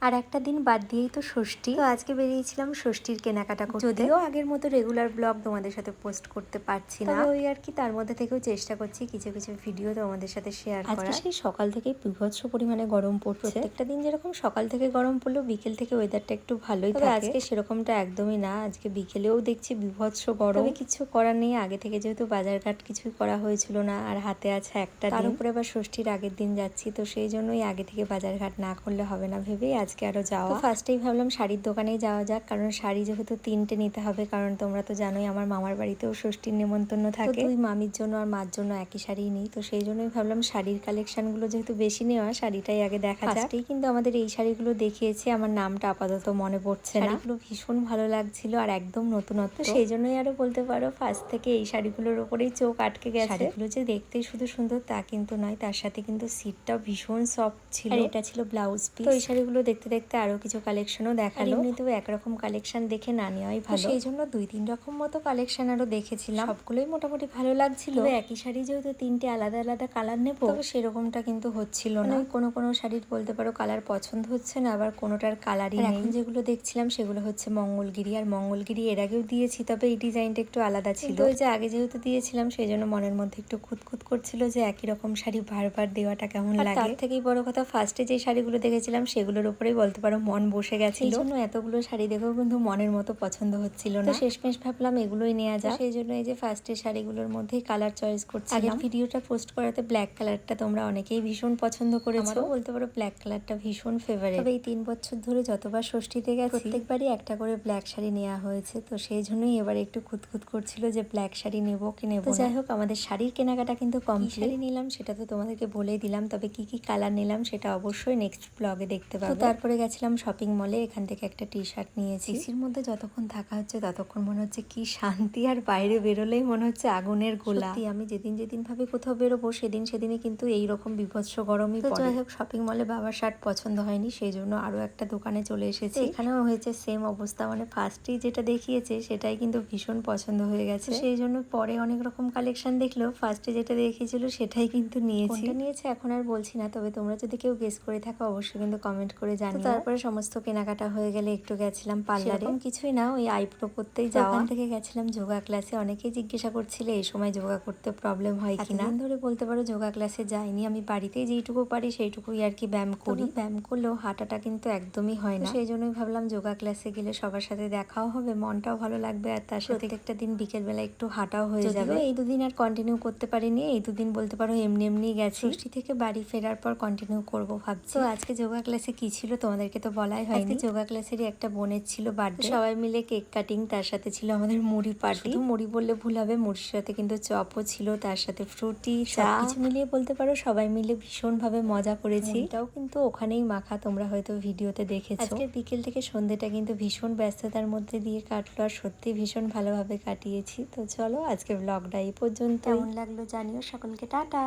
আর একটা দিন বাদ দিয়েই তো ষষ্ঠী। তো আজকে বেরিয়েছিলাম ষষ্ঠীর কেনাকাটা করতে। যদিও আগের মতো রেগুলার ব্লগ তোমাদের সাথে পোস্ট করতে পারছি না, তবে ওই আর কি তার মধ্যে থেকেও চেষ্টা করছি কিছু কিছু ভিডিও তোমাদের সাথে শেয়ার করার। আজকে সেই সকাল থেকেই বিভৎস পরিমাণে গরম পড়ছে। প্রত্যেকটা দিন যেরকম সকাল থেকে গরম পড়লেও বিকেল থেকে ওয়েদারটা একটু ভালোই থাকে, আজকে সেরকমটা একদমই না। আজকে বিকেলেও দেখছি বিভৎস গরম। তবে কিছু করার নেই, আগে থেকে যেহেতু বাজারঘাট কিছুই করা হয়েছিল না, আর হাতে আছে একটা দিন, তার উপরে আবার ষষ্ঠীর আগের দিন যাচ্ছি, তো সেই জন্যই আগে থেকে বাজারঘাট না করলে হবে না ভেবেই আজকে আরো যাওয়া। তো ফার্স্টেই ভাবলাম শাড়ির দোকানেই যাওয়া যাক, কারণ শাড়ি যেহেতু 3টে নিতে হবে, কারণ তোমরা তো জানোই আমার মামার বাড়িতেও ষষ্ঠীর নেমন্তন্ন থাকে। দুই মামির জন্য আর মার জন্য একই শাড়ি নিই, তো সেই জন্যই ভাবলাম শাড়ির কালেকশনগুলো যেহেতু বেশি নেওয়া, শাড়িটাই আগে দেখা যাক। ফার্স্টেই কিন্তু আমাদের এই শাড়িগুলো দেখিয়েছে, আমার নামটা আপাতত মনে পড়ছে না। শাড়িগুলো ভীষণ ভালো লাগছিল আর একদম নতুনত্ব, সেই জন্যই আরো বলতে পারো ফার্স্ট থেকে এই শাড়িগুলোর উপরেই চোখ আটকে গেছে। শাড়িগুলো যে দেখতেই শুধু সুন্দর তা কিন্তু নয়, তার সাথে কিন্তু সিটটাও ভীষণ সফট ছিল, আর এটা ছিল ব্লাউজ পিস। তো এই শাড়িগুলো দেখতে দেখতে আরো কিছু কালেকশনও দেখালো। এমনিতেও একরকম কালেকশন দেখে না নেওয়াই ভালো, সেই জন্য 2-3 রকম মতো কালেকশন আরো দেখেছিলাম, সবগুলোই মোটামুটি ভালো লাগছিল। একই শাড়ি যেহেতু 3টে আলাদা আলাদা কালার নেব, তবে সেরকমটা কিন্তু হচ্ছিল না। কোনো কোনো শাড়ির বলতে পারো কালার পছন্দ হচ্ছে না, আবার কোনোটার কালারই নেই। এখন যেগুলো দেখছিলাম সেগুলো হচ্ছে মঙ্গলগিরি, আর মঙ্গলগিরি এর আগেও দিয়েছি, তবে এই ডিজাইনটা একটু আলাদা ছিল। ওই যে আগে যেহেতু দিয়েছিলাম সেই জন্য মনের মধ্যে একটু খুঁতখুত করছিল যে একই রকম শাড়ি বারবার দেওয়াটা কেমন লাগে। তার থেকেই বড় কথা ফার্স্টে যে শাড়িগুলো দেখেছিলাম সেগুলোর উপরেই বলতে পারো মন বসে গেছিল, সেই জন্য এতগুলো শাড়ি দেখেও কিন্তু মনের মতো পছন্দ হচ্ছিল না। শেষমেশ ভাবলাম এগুলোই নেওয়া যায়, সেই জন্য এই যে ফার্স্টের শাড়িগুলোর মধ্যেই কালার চয়েস করছিলাম। আগের ভিডিওটা পোস্ট করাতে ব্ল্যাক কালারটা তোমরা অনেকেই ভীষণ পছন্দ করেছো, আমারও বলতে পারো ব্ল্যাক কালারটা ভীষণ ফেভারিট। তবে এই 3 বছর ধরে যতবার ষষ্ঠীতে গেছি প্রত্যেকবারই একটা করে ব্ল্যাক শাড়ি নেওয়া হয়েছে, তো সেই জন্যই এবার একটু খুঁতখুত করছিল যে ব্ল্যাক শাড়ি নেবো কি নেবো না। যাই হোক আমাদের শাড়ির কেনাকাটা কিন্তু কমপ্লিট। শাড়ি নিলাম সেটা তো তোমাদেরকে বলেই দিলাম, তবে কি কি কালার নিলাম সেটা অবশ্যই নেক্সট ব্লগে দেখতে পাবো। তারপরে গেছিলাম শপিং মলে, এখান থেকে একটা টি-শার্ট নিয়েছি। এসির মধ্যে যতক্ষণ থাকা হচ্ছে ততক্ষণ মনে হচ্ছে কি শান্তি, আর বাইরে বেরোলেই মনে হচ্ছে আগুনের গোলা। আমি যেদিন ভাবে কোথাও বেরোবো সেদিনই কিন্তু এইরকম বিভৎস গরমই পড়ে। যাই হোক শপিং মলে বাবার শার্ট পছন্দ হয়নি, সেই জন্য আরো একটা দোকানে চলে এসেছি। এখানেও হয়েছে সেম অবস্থা, মানে ফার্স্টেই যেটা দেখিয়েছে সেটাই কিন্তু ভীষণ পছন্দ হয়ে গেছে, সেই জন্য পরে অনেক রকম কালেকশন দেখলেও ফার্স্টে যেটা দেখিয়েছিল সেটাই কিন্তু নিয়েছি। কোনটা নিয়েছে এখন আর বলছি না, তবে তোমরা যদি কেউ গেস করে থাকো অবশ্যই কিন্তু কমেন্ট করে জানিও। তারপরে সমস্ত কেনাকাটা হয়ে গেলে একটু গেছিলাম পার্লারে, কিছুই না ওই আইব্রো করতেই যাওয়া। ওখান থেকে গেছিলাম যোগা ক্লাসে। অনেকেই জিজ্ঞাসা করছিলে এই সময় যোগা করতে প্রবলেম হয় কিনা, এতদিন ধরে বলতে পারো যোগা ক্লাসে যাইনি, আমি বাড়িতেই যেইটুকু পারি সেইটুকুই আর কি ব্যায়াম করি। ব্যায়াম করলেও হাঁটাটা কিন্তু একদমই হয় না, সেই জন্যই ভাবলাম যোগা ক্লাসে গেলে সবার সাথে দেখাও হবে, মনটাও ভালো লাগবে, আর তার সাথে একটা দিন বিকেল বেলা একটু হাঁটাও হয়ে যাবে। এই 2 দিন আর কন্টিনিউ করতে পারিনি, এই 2 দিন বলতে পারো এমনি গেছি। ষষ্ঠী থেকে বাড়ি ফেরার পর কন্টিনিউ করব ভাবছি। তো আজকে যোগা ক্লাসে কি ছিল তোমাদেরকে তো বলাই হয়নি। যোগা ক্লাসেরই একটা বোনের ছিল বার্থডে, সবাই মিলে কেক কাটিং, তার সাথে ছিল আমাদের মুড়ি পার্টি। মুড়ি বললে ভুল হবে, মুড়ির সাথে কিন্তু চপও ছিল, তার সাথে ফ্রুটি, চা, কিছু মিলিয়ে বলতে পারো সবাই মিলে ভীষণ ভাবে মজা করেছি। এটাও কিন্তু ওখানেই মাখা, তোমরা হয়তো ভিডিওতে দেখেছো। আজকে বিকেল থেকে সন্ধ্যেটা কিন্তু ভীষণ ব্যস্ততার মধ্যে দিয়ে কাটলো, আর সত্যি ভীষণ ভালোভাবে কাটিয়েছি। তো চলো আজকে ব্লগটা এই পর্যন্ত, কেমন লাগলো জানিও। সকলকে টাটা।